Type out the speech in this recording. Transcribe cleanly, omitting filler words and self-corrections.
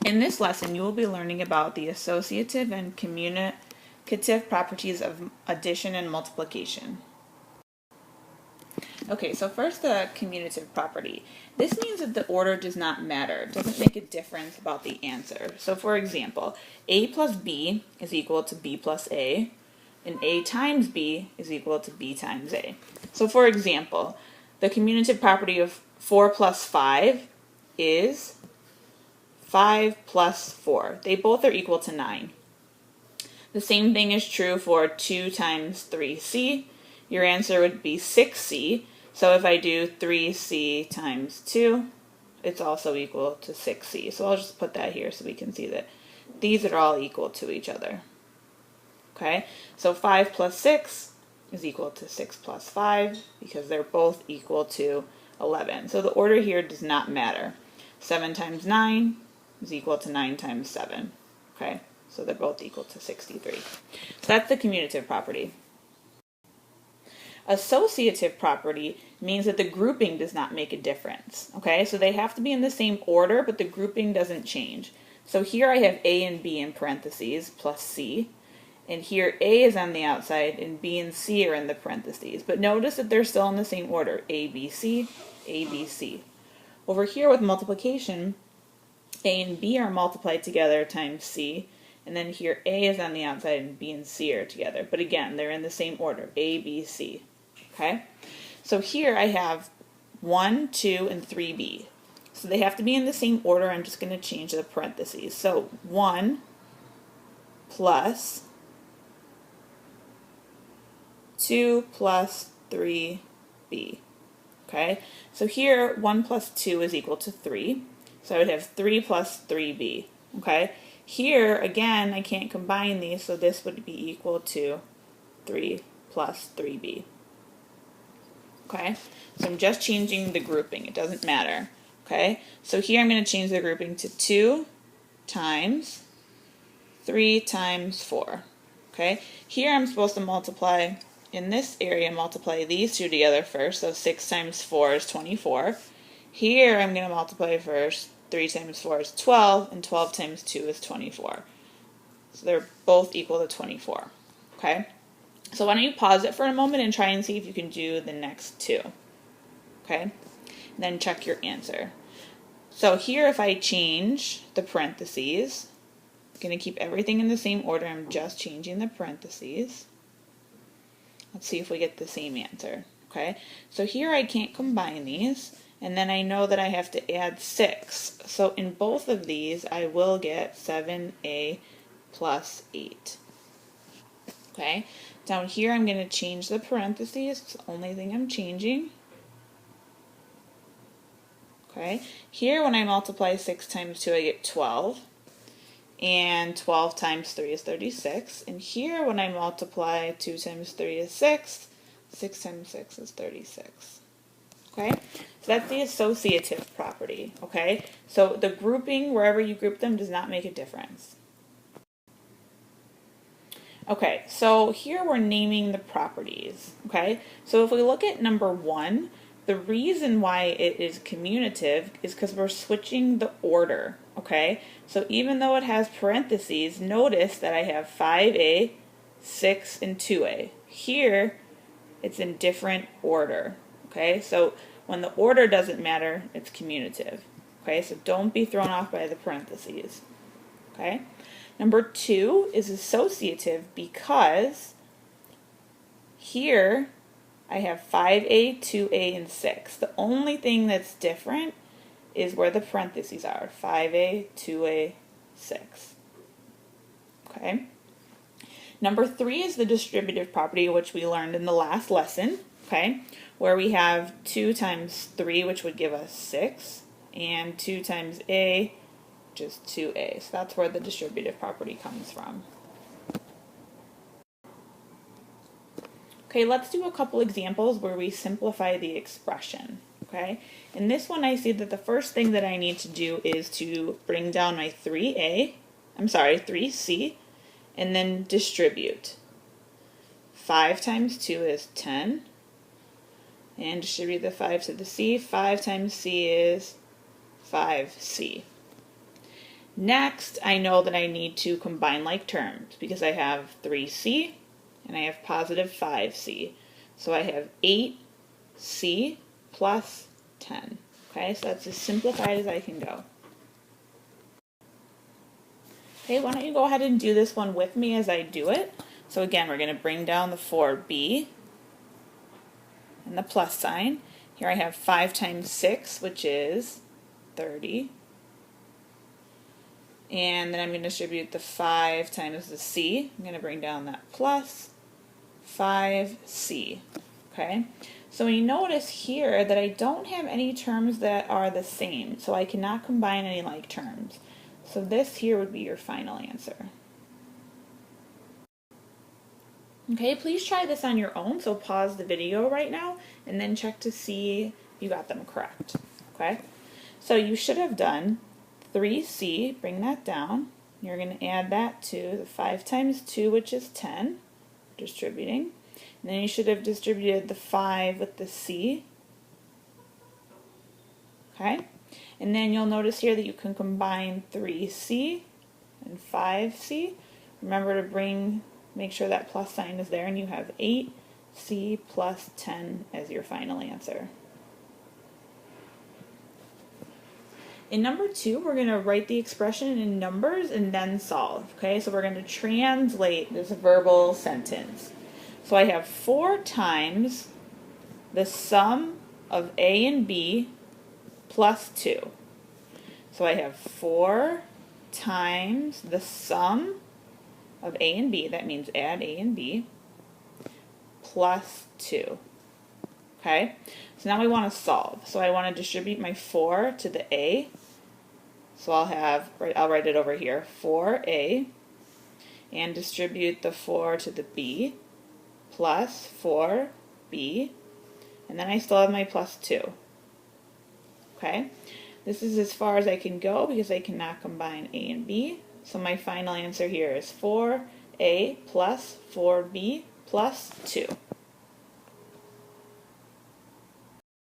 In this lesson, you will be learning about the associative and communicative properties of addition and multiplication. Okay, so first the commutative property. This means that the order does not matter. It doesn't make a difference about the answer. So for example, a plus b is equal to b plus a, and a times b is equal to b times a. So for example, the commutative property of 4 plus 5 is 5 plus 4. They both are equal to 9. The same thing is true for 2 times 3c. Your answer would be 6c. So if I do 3c times 2, it's also equal to 6c. So I'll just put that here so we can see that these are all equal to each other. Okay, so 5 plus 6 is equal to 6 plus 5 because they're both equal to 11. So the order here does not matter. 7 times 9 is equal to 9 times 7. Okay, so they're both equal to 63. So that's the commutative property. Associative property means that the grouping does not make a difference. Okay, so they have to be in the same order, but the grouping doesn't change. So here I have A and B in parentheses plus C. And here A is on the outside and B and C are in the parentheses. But notice that they're still in the same order. A, B, C, A, B, C. Over here with multiplication, A and B are multiplied together times C. And then here A is on the outside and B and C are together. But again, they're in the same order. A, B, C. Okay? So here I have 1, 2, and 3B. So they have to be in the same order. I'm just going to change the parentheses. So 1 plus 2 plus 3b. Okay, so here 1 plus 2 is equal to 3. So I would have 3 plus 3b. Okay, here again I can't combine these, so this would be equal to 3 plus 3b. Okay, so I'm just changing the grouping. It doesn't matter. Okay, so here I'm going to change the grouping to 2 times 3 times 4. Okay, here I'm supposed to multiply, in this area, multiply these two together first. So 6 times 4 is 24. Here I'm going to multiply first. 3 times 4 is 12, and 12 times 2 is 24. So they're both equal to 24. Okay, so why don't you pause it for a moment and try and see if you can do the next two. Okay, and then check your answer. So here if I change the parentheses, I'm going to keep everything in the same order. I'm just changing the parentheses. Let's see if we get the same answer. Okay, so here I can't combine these, and then I know that I have to add 6. So in both of these, I will get 7a plus 8. Okay, down here I'm going to change the parentheses. It's the only thing I'm changing. Okay, here when I multiply 6 times 2, I get 12. And 12 times 3 is 36. And here when I multiply 2 times 3 is 6. 6 times 6 is 36. Okay, so that's the associative property. Okay, so the grouping, wherever you group them, does not make a difference. Okay, so here we're naming the properties. Okay, so if we look at number 1, the reason why it is commutative is because we're switching the order. Okay, so even though it has parentheses, notice that I have 5a, 6, and 2a. Here, it's in different order. Okay, so when the order doesn't matter, it's commutative. Okay, so don't be thrown off by the parentheses. Okay, number 2 is associative because here I have 5a, 2a, and 6. The only thing that's different is where the parentheses are. 5a, 2a, 6. Okay. Number 3 is the distributive property, which we learned in the last lesson. Okay, where we have 2 times 3, which would give us 6, and 2 times a, which is 2a. So that's where the distributive property comes from. Okay, let's do a couple examples where we simplify the expression. Okay, in this one I see that the first thing that I need to do is to bring down my 3c, and then distribute. 5 times 2 is 10, and distribute the 5 to the c. 5 times c is 5c. Next, I know that I need to combine like terms because I have 3c and I have positive 5c. So I have 8c plus 10. Okay, so that's as simplified as I can go. Okay, why don't you go ahead and do this one with me as I do it. So again, we're going to bring down the 4b and the plus sign. Here I have 5 times 6, which is 30. And then I'm going to distribute the 5 times the c. I'm going to bring down that plus 5c. Okay, so you notice here that I don't have any terms that are the same, so I cannot combine any like terms. So this here would be your final answer. Okay, please try this on your own, so pause the video right now and then check to see if you got them correct. Okay, so you should have done 3c, bring that down. You're going to add that to the 5 times 2, which is 10, distributing. And then you should have distributed the 5 with the c. Okay, and then you'll notice here that you can combine 3c and 5c. Remember to make sure that plus sign is there, and you have 8c plus 10 as your final answer. In number 2, we're going to write the expression in numbers and then solve. Okay, so we're going to translate this verbal sentence. So I have 4 times the sum of a and b plus 2. So I have 4 times the sum of a and b, that means add a and b, plus 2. Okay, so now we want to solve. So I want to distribute my 4 to the a. So I'll write it over here, 4a, and distribute the 4 to the b, plus 4b, and then I still have my plus 2. Okay, this is as far as I can go because I cannot combine a and b. So my final answer here is 4a plus 4b plus 2.